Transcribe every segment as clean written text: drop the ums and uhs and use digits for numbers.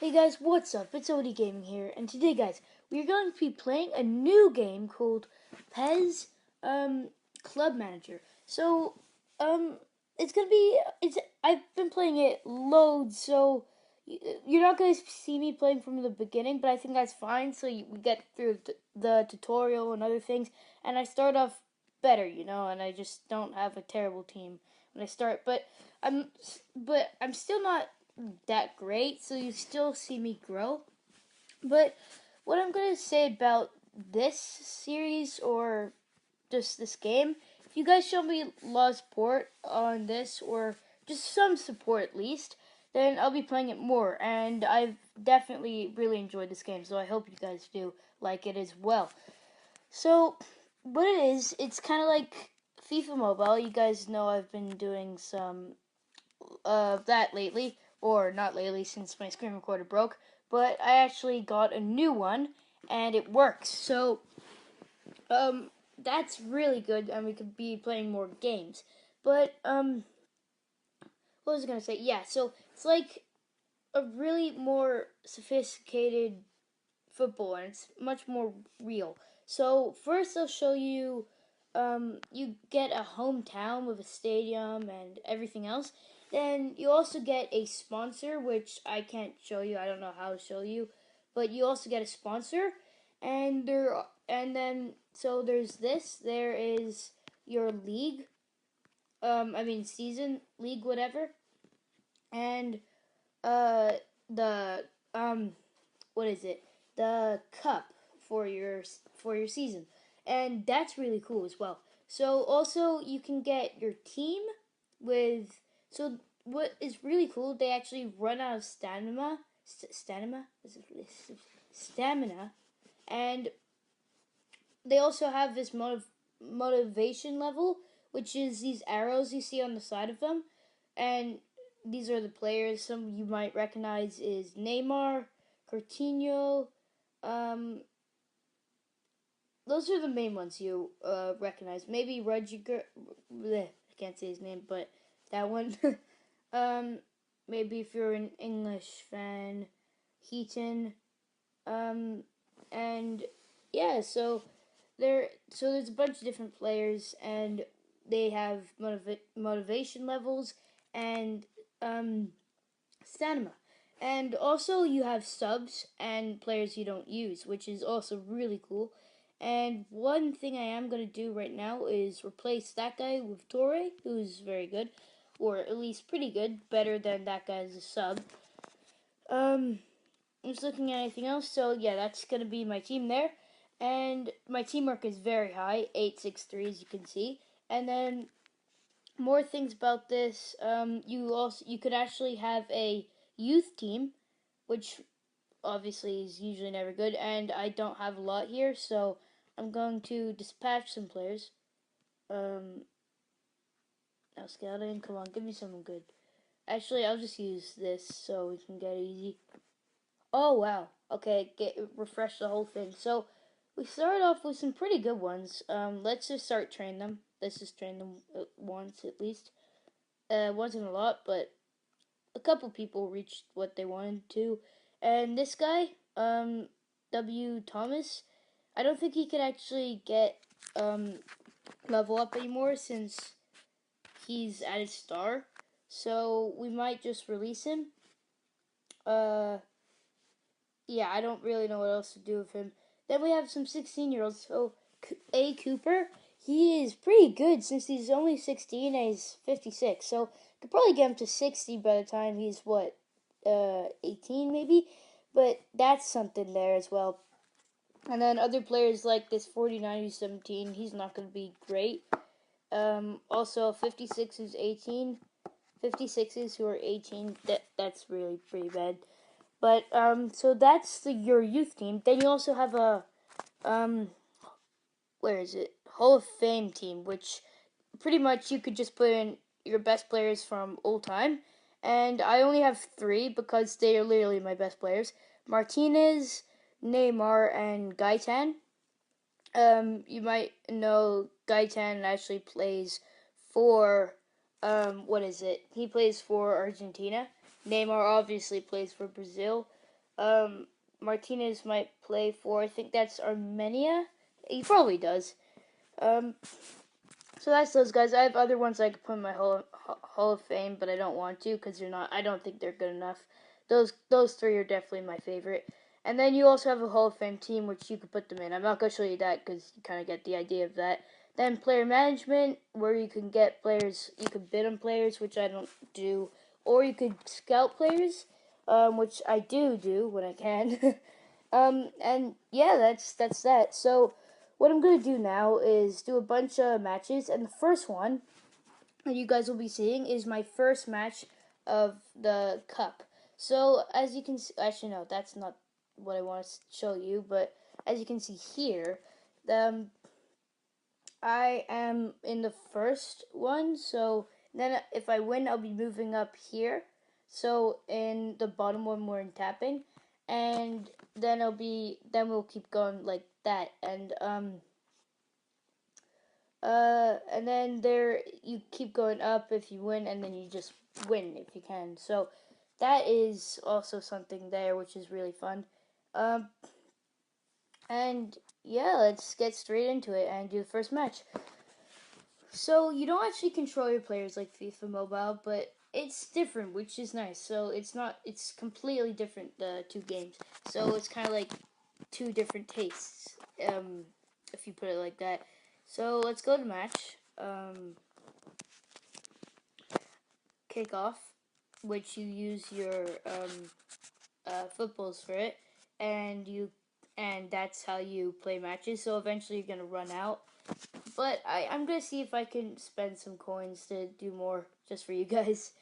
Hey guys, what's up? It's OD Gaming here, and today, guys, we're going to be playing a new game called Pez Club Manager. So, um, I've been playing it loads, so you're not going to see me playing from the beginning, but I think that's fine. So we get through the tutorial and other things, and I start off better, and I just don't have a terrible team when I start. I'm, but I'm still not that great, so you still see me grow. But what I'm gonna say about this series or just this game, if you guys show me a lot of support on this or just some support at least, then I'll be playing it more. And I've definitely really enjoyed this game, so I hope you guys do like it as well. So, what it is, it's kind of like FIFA Mobile. You guys know I've been doing some of that lately, or not lately since my screen recorder broke, but I actually got a new one and it works. So, that's really good, and we could be playing more games. But, what was I gonna say? Yeah, so it's like a really more sophisticated football, and it's much more real. So, first, I'll show you. You get a hometown with a stadium and everything else. Then you also get a sponsor, which I can't show you. I don't know how to show you, but you also get a sponsor, and then so there's this. There is your league. Season league, whatever, and uh the what is it? The cup for your season, and that's really cool as well. So also you can get your team with. So what is really cool? They actually run out of stamina, and they also have this motivation level, which is these arrows you see on the side of them, and these are the players. Some you might recognize is Neymar, Coutinho. Um, those are the main ones you recognize. Maybe Rudiger. I can't say his name, but that one. um, Maybe if you're an English fan, Heaton. Um, and yeah, so there's a bunch of different players, and they have motivation levels and um, stamina. And also, you have subs and players you don't use, which is also really cool. And one thing I am going to do right now is replace that guy with Torre, who's very good, or at least pretty good, better than that guy as a sub. I'm just looking at anything else. So yeah, that's gonna be my team there, and my teamwork is very high, 863 as you can see. And then more things about this. You could actually have a youth team, which obviously is usually never good. And I don't have a lot here, so I'm going to dispatch some players. Now scouting, come on, give me someone good. Actually, I'll just use this so we can get easy. Oh wow. Okay, refresh the whole thing. So we started off with some pretty good ones. Let's just start train them. Let's just train them once at least. Wasn't a lot, but a couple people reached what they wanted to. And this guy, W. Thomas, I don't think he could actually get level up anymore since he's at his star. So we might just release him. Uh, yeah, I don't really know what else to do with him. Then we have some 16-year-olds. So, A. Cooper, he is pretty good since he's only 16 and he's 56. So, could probably get him to 60 by the time he's, 18 maybe? But that's something there as well. And then other players like this 49 who's 17, he's not going to be great. Also, 56 is 18. 56s who are 18, that's really pretty bad. But so that's your youth team. Then you also have a where is it? Hall of Fame team, which pretty much you could just put in your best players from all time. And I only have three because they are literally my best players: Martinez, Neymar, and Gaetan. You might know Gaetan actually plays for what is it? He plays for Argentina. Neymar obviously plays for Brazil. Martinez might play for. I think that's Armenia. He probably does. Um, so that's those guys. I have other ones I could put in my Hall of Fame, but I don't want to because they're not. I don't think they're good enough. Those three are definitely my favorite. And then you also have a Hall of Fame team, which you could put them in. I'm not gonna show you that because you kind of get the idea of that. Then player management, where you can get players, you can bid on players, which I don't do, or you could scout players, which I do when I can. And yeah, that's that. So what I'm gonna do now is do a bunch of matches, and the first one that you guys will be seeing is my first match of the cup. So as you can see, actually no, that's not what I want to show you, but as you can see here, I am in the first one. So then if I win, I'll be moving up here. So in the bottom one, we're in tapping, and then we'll keep going like that, and then there you keep going up if you win, and then you just win if you can. So that is also something there, which is really fun. Um, and yeah, let's get straight into it and do the first match. So you don't actually control your players like FIFA Mobile, but it's different, which is nice. So it's completely different, the two games. So it's kind of like two different tastes, if you put it like that. So let's go to match. Kickoff, which you use your footballs for it, and that's how you play matches. So eventually you're gonna run out, but I'm gonna see if I can spend some coins to do more just for you guys.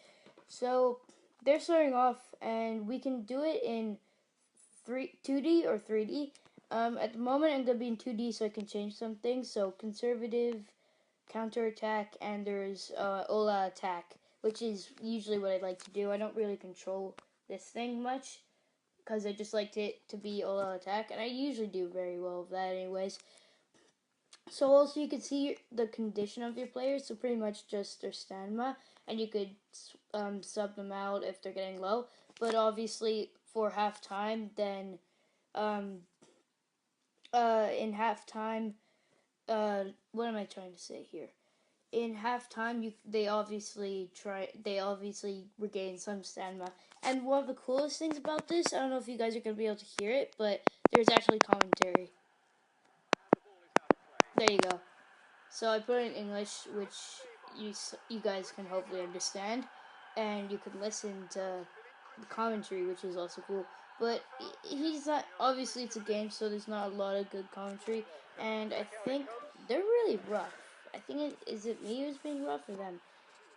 So they're starting off, and we can do it in 2D or 3D. At the moment, I'm gonna be in 2D, so I can change some things. So conservative, counter attack, and there's Ola attack, which is usually what I like to do. I don't really control this thing much because I just liked it to be Ola attack, and I usually do very well with that, anyways. So also you can see the condition of your players, so pretty much just their stamina, and you could sub them out if they're getting low. But obviously for halftime, then um, in halftime, what am I trying to say here? In halftime, they obviously regain some stamina. And one of the coolest things about this, I don't know if you guys are gonna be able to hear it, but there's actually commentary. There you go. So I put it in English, which you guys can hopefully understand, and you can listen to the commentary, which is also cool. But he's not, obviously it's a game, so there's not a lot of good commentary, and I think they're really rough. I think is it me who's being rough or them?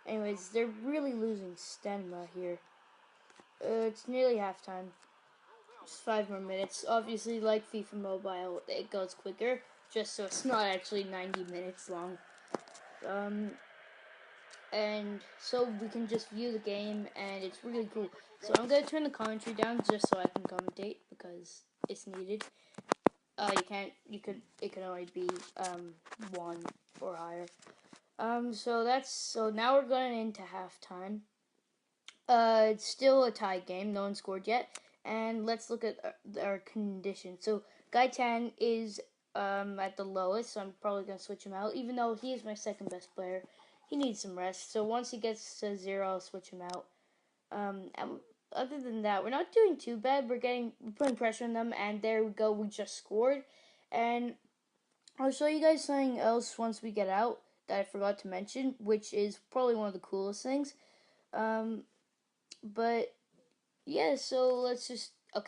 Anyways, they're really losing stamina here. It's nearly halftime. Just 5 more minutes. Obviously, like FIFA Mobile, it goes quicker, just so it's not actually 90 minutes long. Um, and so we can just view the game, and it's really cool. So I'm gonna turn the commentary down just so I can commentate because it's needed. It can only be 1 or higher. So now we're going into halftime. It's still a tie game. No one scored yet. And let's look at our condition. So Gaetan is at the lowest, so I'm probably gonna switch him out. Even though he is my second best player, he needs some rest. So once he gets to 0, I'll switch him out. And other than that, we're not doing too bad. We're putting pressure on them, and there we go. We just scored, and I'll show you guys something else once we get out that I forgot to mention, which is probably one of the coolest things. But yeah, so let's just so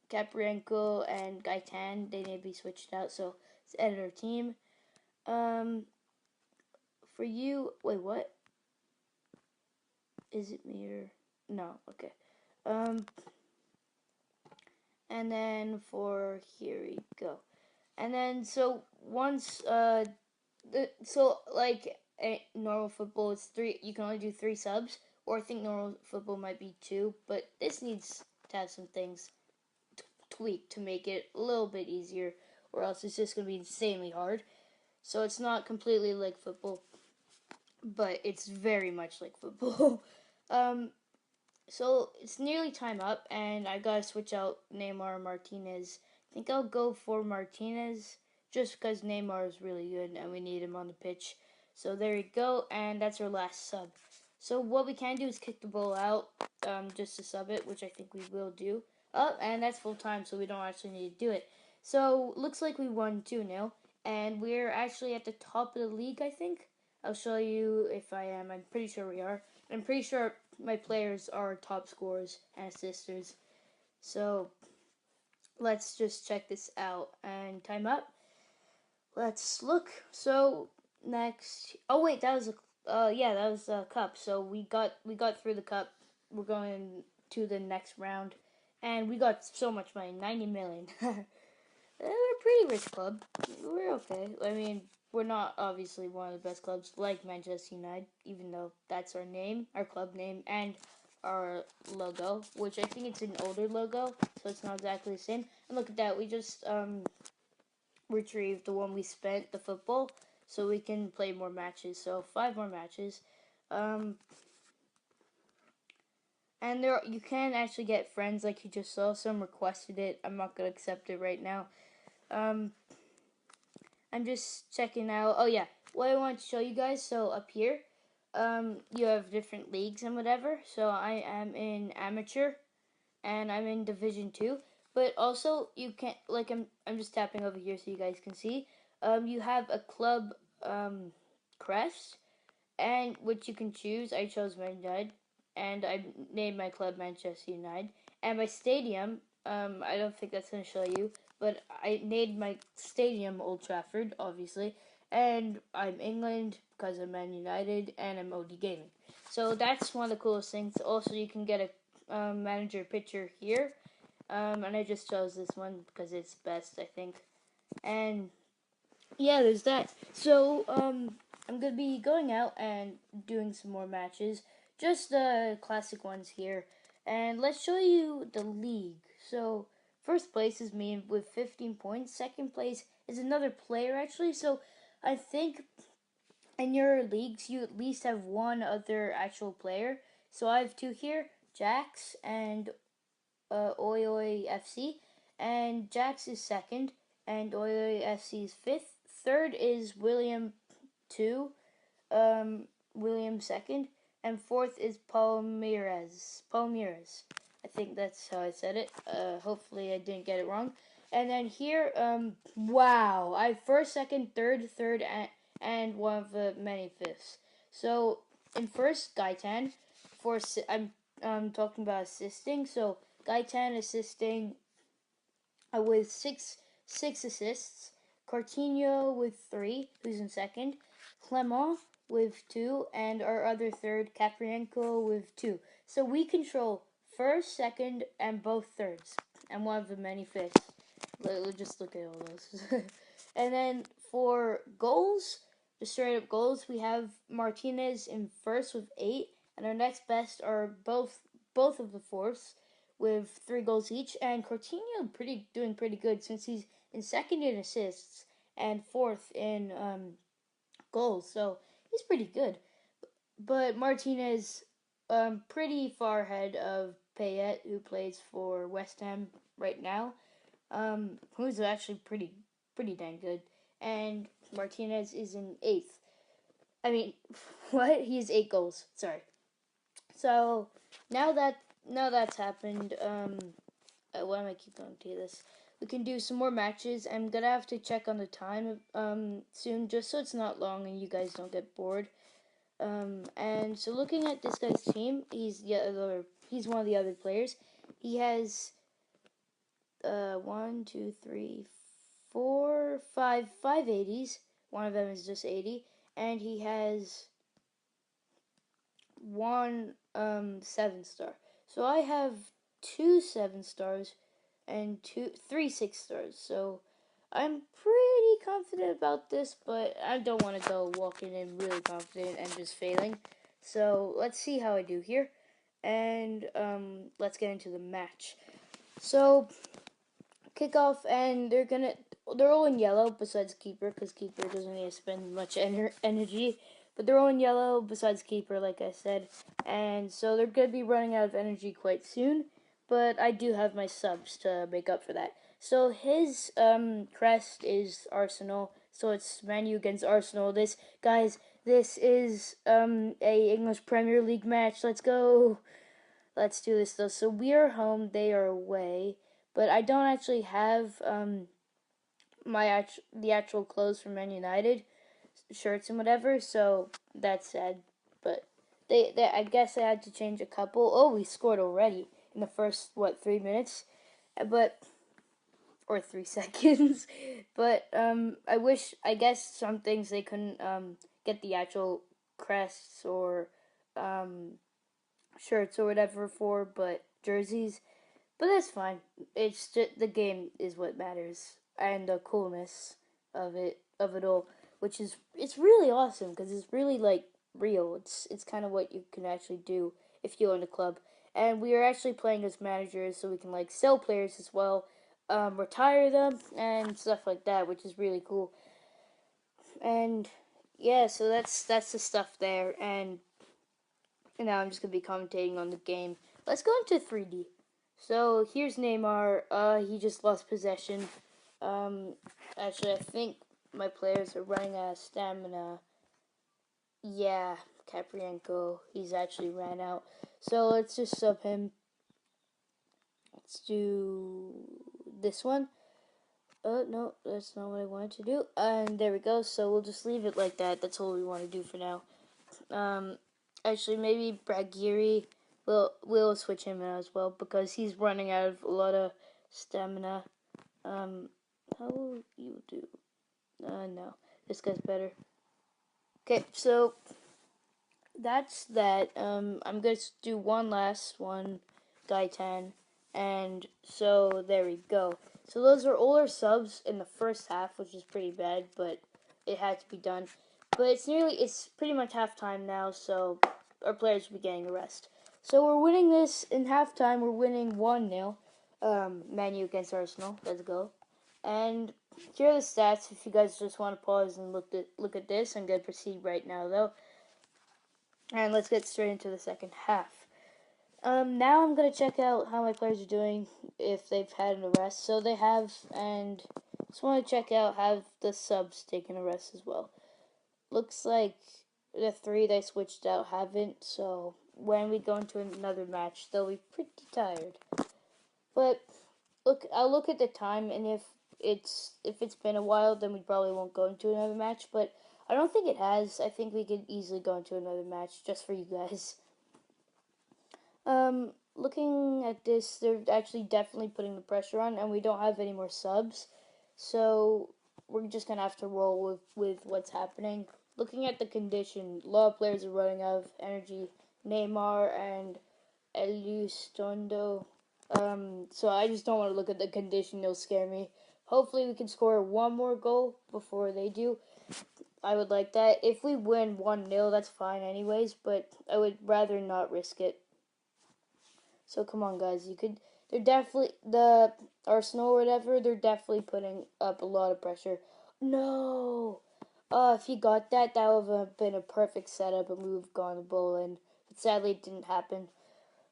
Kaprienko and Gaetan, they need to be switched out. So let's edit our team. For you, wait, what? Is it me or no? Okay. And then for here we go. And then so once so like normal football, it's 3. You can only do 3 subs, or I think normal football might be 2. But this needs to have some things tweaked to make it a little bit easier, or else it's just gonna be insanely hard. So it's not completely like football, but it's very much like football. So it's nearly time up, and I gotta switch out Neymar and Martinez. I think I'll go for Martinez just because Neymar is really good and we need him on the pitch. So there you go, and that's our last sub. So what we can do is kick the ball out just to sub it, which I think we will do. Oh, and that's full time, so we don't actually need to do it. So looks like we won 2-0, and we're actually at the top of the league, I think. I'll show you if I am. I'm pretty sure we are. I'm pretty sure my players are top scorers and assisters. So let's just check this out. And time up. Let's look. So next. Oh wait, that was a. Yeah, that was a cup. So we got through the cup. We're going to the next round, and we got so much money, 90 million. We're a pretty rich club. We're okay. I mean, we're not obviously one of the best clubs like Manchester United, even though that's our name, our club name, and our logo, which I think it's an older logo, so it's not exactly the same. And look at that, we just retrieved the one we spent, the football, so we can play more matches. So 5 more matches. Um, and there you can actually get friends like you just saw. Some requested it. I'm not gonna accept it right now. Um, I'm just checking out. Oh yeah, what I want to show you guys. So up here, you have different leagues and whatever. So I am in amateur, and I'm in Division 2. But also you can I'm just tapping over here so you guys can see. You have a club crest, and which you can choose. I chose Man United, and I named my club Manchester United. And my stadium, I don't think that's gonna show you, but I named my stadium Old Trafford, obviously. And I'm England because I'm Man United, and I'm OD Gaming. So that's one of the coolest things. Also, you can get a manager picture here, and I just chose this one because it's best, I think. And yeah, there's that. So, I'm gonna be going out and doing some more matches, just the classic ones here. And let's show you the league. So, first place is me with 15 points. Second place is another player, actually. So, I think in your leagues, you at least have one other actual player. So, I have two here, Jax and Oi Oi FC, and Jax is second, and Oi Oi FC is fifth. Third is William 2, William second, and fourth is Palmeiras. Palmeiras. I think that's how I said it. Hopefully I didn't get it wrong. And then here, wow, I have first, second, third, and one of the many fifths. So in first, Gaitan. For I'm talking about assisting. So Gaitan assisting with six assists. Coutinho with 3, who's in second. Clement with 2, and our other third, Caprienko, with 2. So we control first, second, and both thirds, and one of the many fifths. Just look at all those. And then for goals, the straight up goals, we have Martinez in first with 8, and our next best are both of the fourths with 3 goals each, and Coutinho doing pretty good since he's in second in assists and fourth in goals, so he's pretty good. But Martinez, pretty far ahead of Payet, who plays for West Ham right now, who's actually pretty dang good. And Martinez is in eighth. I mean, what? He has 8 goals. Sorry. So now that's happened, why am I keep going to this? We can do some more matches. I'm gonna have to check on the time soon, just so it's not long and you guys don't get bored. And so looking at this guy's team, he's one of the other players. He has 1, 2, 3, 4, 5 80s. One of them is just 80, and he has one 7-star. So I have 2 7-stars and 3 6-stars. So I'm pretty confident about this, but I don't want to go walking in really confident and just failing. So let's see how I do here, and let's get into the match. So kickoff, and they're all in yellow besides keeper, because keeper doesn't need to spend much energy. but they're all in yellow besides keeper, like I said, and so they're gonna be running out of energy quite soon. But I do have my subs to make up for that. So his crest is Arsenal. So it's Man U against Arsenal. This guys, this is a English Premier League match. Let's go. Let's do this though. So we are home, they are away, but I don't actually have the actual clothes from Man United shirts and whatever. So that's sad. But they I guess I had to change a couple. Oh, we scored already in the first 3 minutes, but or 3 seconds. But I guess some things they couldn't get the actual crests or um shirts or whatever for, but jerseys. But that's fine. It's just the game is what matters and the coolness of it all, which is it's really awesome because it's really like real. It's kind of what you can actually do if you own a club. And we are actually playing as managers, so we can like sell players as well, retire them and stuff like that, which is really cool. And yeah, so that's the stuff there. And now I'm just gonna be commentating on the game. Let's go into 3D. So here's Neymar. He just lost possession. Um, Actually, I think my players are running out of stamina. Yeah, Kaprienko. He's actually ran out. So let's just sub him. Let's do this one. No, that's not what I wanted to do. And there we go. So we'll just leave it like that. That's all we want to do for now. Um, Actually, maybe Bragieri. We'll switch him out as well because he's running out of a lot of stamina. How will you do? No, this guy's better. Okay, so that's that. I'm gonna do one last one, Gaitan, and so there we go. So those are all our subs in the first half, which is pretty bad, but it had to be done. But it's pretty much halftime now, so our players will be getting a rest. So we're winning this in halftime. We're winning 1-0. Man U against Arsenal. Let's go. And here are the stats. If you guys just want to pause and look at this, I'm gonna proceed right now though. And let's get straight into the second half. Now I'm gonna check out how my players are doing if they've had an arrest. So they have, and just want to check out have the subs taken a rest as well. Looks like the 3 they switched out haven't. So when we go into another match, they'll be pretty tired. But I'll look at the time, and if it's been a while, then we probably won't go into another match. But I don't think it has. I think we could easily go into another match just for you guys. Looking at this, they're actually definitely putting the pressure on, and we don't have any more subs, so we're just gonna have to roll with what's happening. Looking at the condition, a lot of players are running out of energy. Neymar and Elizondo. So I just don't want to look at the condition; it'll scare me. Hopefully, we can score one more goal before they do. I would like that. If we win 1-0, that's fine anyways, but I would rather not risk it. So come on, guys. They're definitely the Arsenal or whatever. They're definitely putting up a lot of pressure. No. If he got that, that would have been a perfect setup, and we would have gone the goal in. But sadly, it didn't happen.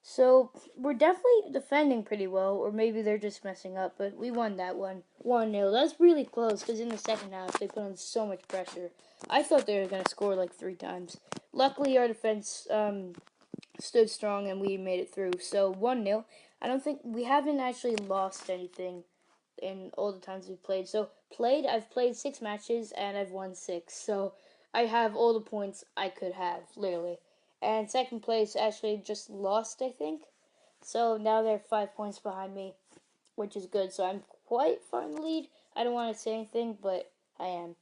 So we're definitely defending pretty well, or maybe they're just messing up. But we won that one, 1-0. That's really close because in the second half they put on so much pressure. I thought they were gonna score like 3 times. Luckily, our defense stood strong and we made it through. So 1-0. I don't think we haven't actually lost anything in all the times we've played. So I've played 6 matches and I've won 6. So I have all the points I could have, literally. And second place actually just lost, I think. So now they're 5 points behind me, which is good. So I'm quite far in the lead. I don't want to say anything, but I am.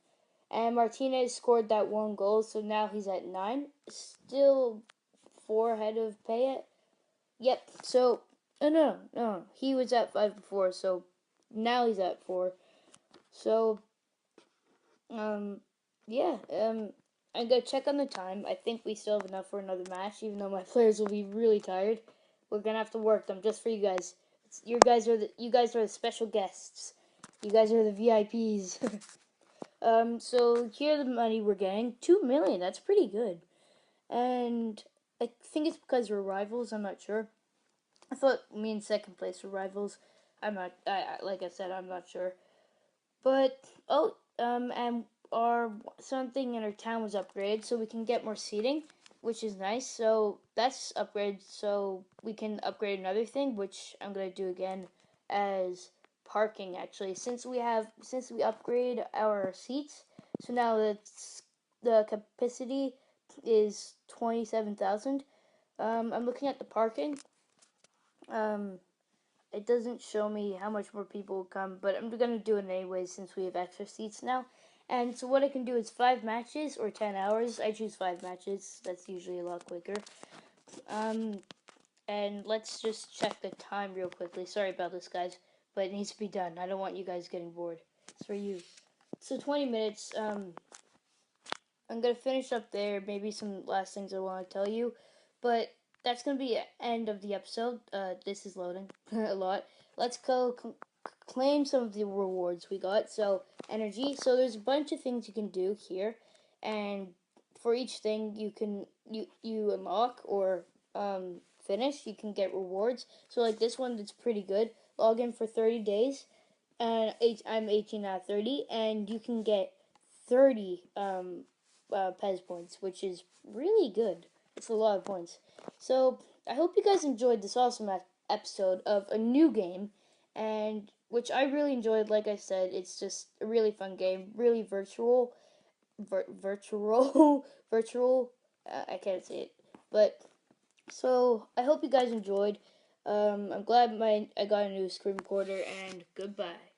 And Martinez scored that 1 goal, so now he's at 9. Still 4 ahead of Payet. Yep. So, no. He was at 5 before, so now he's at 4. So, yeah. I'm gonna check on the time. I think we still have enough for another match, even though my players will be really tired. We're gonna have to work them just for you guys. You guys are the special guests. You guys are the VIPs. So here the money we're getting, 2 million. That's pretty good. And I think it's because we're rivals. I'm not sure. I thought me in second place were rivals. I'm not. Like I said, I'm not sure. But and our something in our town was upgraded, so we can get more seating, which is nice. So that's upgraded, so we can upgrade another thing, which I'm gonna do again, as parking. Actually, since we upgrade our seats, so now the capacity is 27,000. I'm looking at the parking. Um, it doesn't show me how much more people will come, but I'm gonna do it anyway since we have extra seats now. And so what I can do is 5 matches or 10 hours. I choose 5 matches. That's usually a lot quicker. Um, and let's just check the time real quickly. Sorry about this, guys, but it needs to be done. I don't want you guys getting bored. It's for you. So 20 minutes. I'm gonna finish up there. Maybe some last things I want to tell you, but that's gonna be the end of the episode. This is loading a lot. Let's go claim some of the rewards we got. So energy. So there's a bunch of things you can do here, and for each thing you unlock or finish, you can get rewards. So like this one, that's pretty good. Log in for 30 days, and I'm 18 out of 30, and you can get 30 Pez points, which is really good. It's a lot of points. So I hope you guys enjoyed this awesome episode of a new game, and which I really enjoyed. Like I said, it's just a really fun game, really virtual, virtual. I can't say it, but so I hope you guys enjoyed. I'm glad I got a new screen recorder, and goodbye.